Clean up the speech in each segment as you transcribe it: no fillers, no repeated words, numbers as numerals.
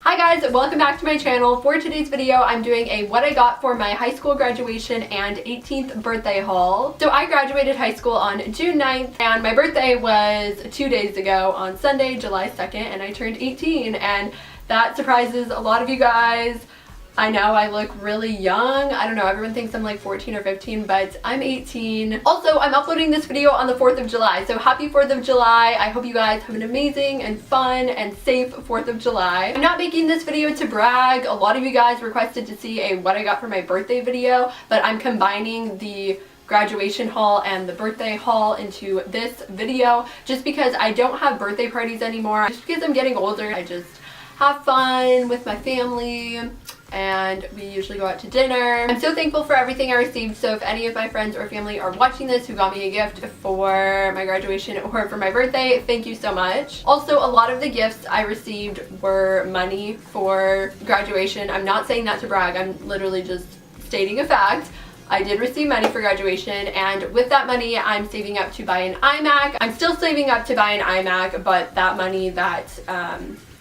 Hi guys, welcome back to my channel. For today's video, I'm doing a what I got for my high school graduation and 18th birthday haul. So I graduated high school on June 9th and my birthday was 2 days ago on Sunday, July 2nd, and I turned 18, and that surprises a lot of you guys. I know I look really young. I don't know, everyone thinks I'm like 14 or 15, but I'm 18. Also, I'm uploading this video on the 4th of July, so happy 4th of July. I hope you guys have an amazing and fun and safe 4th of July. I'm not making this video to brag. A lot of you guys requested to see a what I got for my birthday video, but I'm combining the graduation haul and the birthday haul into this video just because I don't have birthday parties anymore. Just because I'm getting older, I just have fun with my family and we usually go out to dinner. I'm so thankful for everything I received, so if any of my friends or family are watching this who got me a gift for my graduation or for my birthday, thank you so much. Also, a lot of the gifts I received were money for graduation. I'm not saying that to brag, I'm literally just stating a fact. I did receive money for graduation, and with that money I'm saving up to buy an iMac. I'm still saving up to buy an iMac, but that money that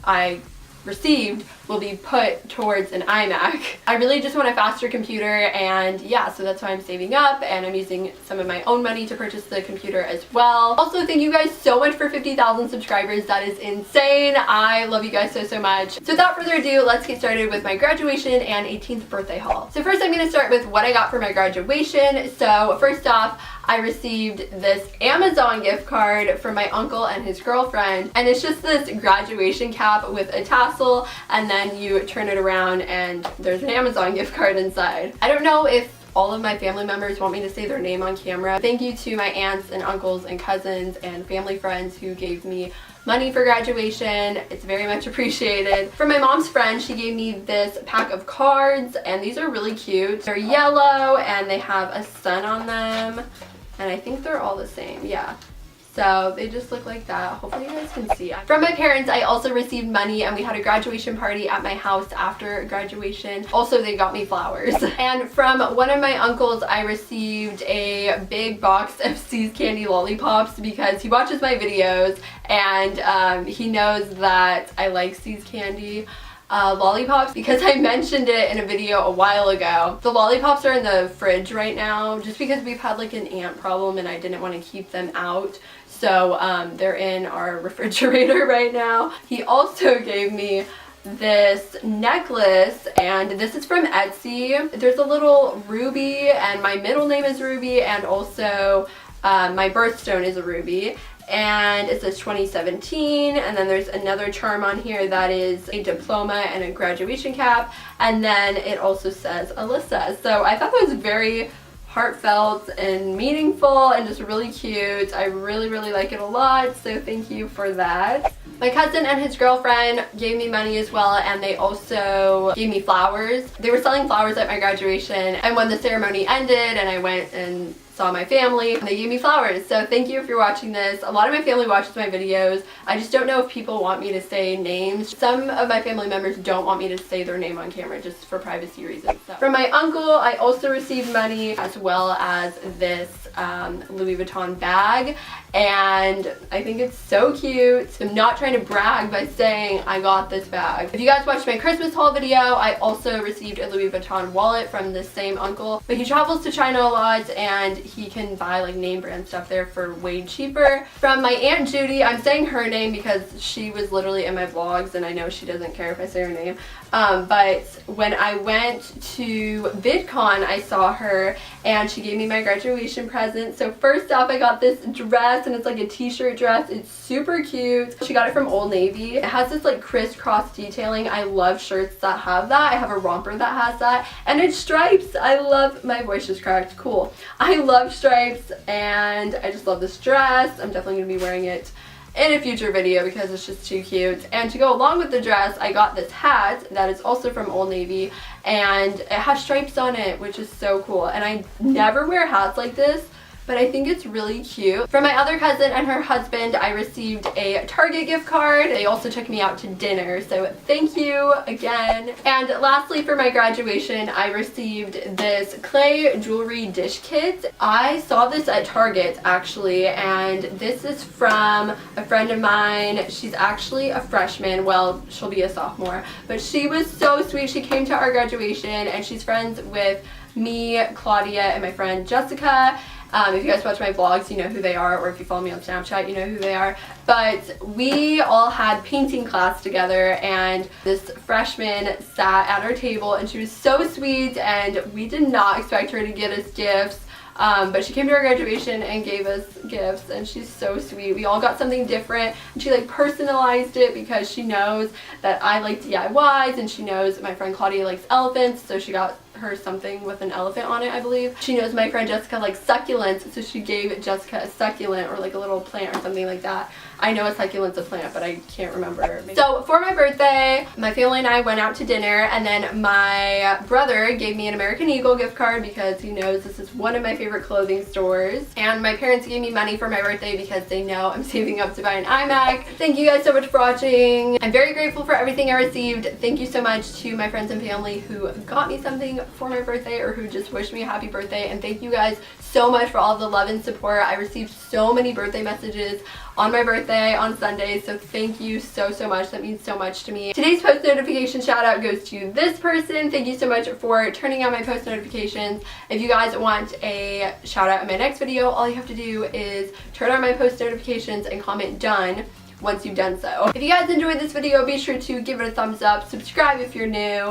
I received will be put towards an iMac. I really just want a faster computer, and yeah, so that's why I'm saving up, and I'm using some of my own money to purchase the computer as well. Also, thank you guys so much for 50,000 subscribers. That is insane. I love you guys so much. So without further ado, let's get started with my graduation and 18th birthday haul. So first I'm going to start with what I got for my graduation. So first off, I received this Amazon gift card from my uncle and his girlfriend, and it's just this graduation cap with a tassel, and then you turn it around and there's an Amazon gift card inside. I don't know if all of my family members want me to say their name on camera. Thank you to my aunts and uncles and cousins and family friends who gave me money for graduation. It's very much appreciated. From my mom's friend, she gave me this pack of cards, and these are really cute. They're yellow and they have a sun on them, and I think they're all the same, yeah. So they just look like that. Hopefully you guys can see. From my parents, I also received money, and we had a graduation party at my house after graduation. Also, they got me flowers. And from one of my uncles, I received a big box of See's Candy lollipops because he watches my videos, and he knows that I like See's Candy lollipops because I mentioned it in a video a while ago. The lollipops are in the fridge right now just because we've had like an ant problem and I didn't want to keep them out. So they're in our refrigerator right now. He also gave me this necklace, and this is from Etsy. There's a little ruby, and my middle name is Ruby, and also my birthstone is a ruby. And it says 2017, and then there's another charm on here that is a diploma and a graduation cap, and then it also says Alyssa. So I thought that was very heartfelt and meaningful and just really cute. I really like it a lot, so thank you for that. My cousin and his girlfriend gave me money as well, and they also gave me flowers. They were selling flowers at my graduation, and when the ceremony ended and I went and saw my family, they gave me flowers. So thank you if you're watching this. A lot of my family watches my videos. I just don't know if people want me to say names. Some of my family members don't want me to say their name on camera just for privacy reasons. So from my uncle, I also received money as well as this Louis Vuitton bag, and I think it's so cute. I'm not trying to brag by saying I got this bag. If you guys watched my Christmas haul video, I also received a Louis Vuitton wallet from this same uncle, but he travels to China a lot and he can buy like name brand stuff there for way cheaper. From my Aunt Judy, I'm saying her name because she was literally in my vlogs and I know she doesn't care if I say her name, but when I went to VidCon, I saw her and she gave me my graduation present. So first off, I got this dress, and it's like a t-shirt dress. It's super cute. She got it from Old Navy. It has this like crisscross detailing. I love shirts that have that. I have a romper that has that, and it's stripes. I love, my voice just cracked, cool. I love stripes, and I just love this dress. I'm definitely gonna be wearing it in a future video because it's just too cute. And to go along with the dress, I got this hat that is also from Old Navy, and it has stripes on it, which is so cool. And I never wear hats like this, but I think it's really cute. From my other cousin and her husband, I received a Target gift card. They also took me out to dinner, so thank you again. And lastly, for my graduation, I received this clay jewelry dish kit. I saw this at Target actually, and this is from a friend of mine. She's actually a freshman. Well, she'll be a sophomore, but she was so sweet. She came to our graduation and she's friends with me, Claudia, and my friend Jessica. If you guys watch my vlogs, you know who they are, or if you follow me on Snapchat, you know who they are. But we all had painting class together, and this freshman sat at our table, and she was so sweet, and we did not expect her to get us gifts. But she came to our graduation and gave us gifts, and she's so sweet. We all got something different, and she like personalized it because she knows that I like DIYs, and she knows my friend Claudia likes elephants, so she got her something with an elephant on it, I believe. She knows my friend Jessica likes succulents, so she gave Jessica a succulent or like a little plant or something like that. I know a succulent's a plant, but I can't remember. So for my birthday, my family and I went out to dinner, and then my brother gave me an American Eagle gift card because he knows this is one of my favorite clothing stores. And my parents gave me money for my birthday because they know I'm saving up to buy an iMac. Thank you guys so much for watching. I'm very grateful for everything I received. Thank you so much to my friends and family who got me something for my birthday or who just wished me a happy birthday. And thank you guys so much for all of the love and support. I received so many birthday messages on my birthday on Sunday, so thank you so much. That means so much to me. Today's post notification shout out goes to this person. Thank you so much for turning on my post notifications. If you guys want a shout out in my next video, all you have to do is turn on my post notifications and comment done once you've done so. If you guys enjoyed this video, be sure to give it a thumbs up, subscribe if you're new.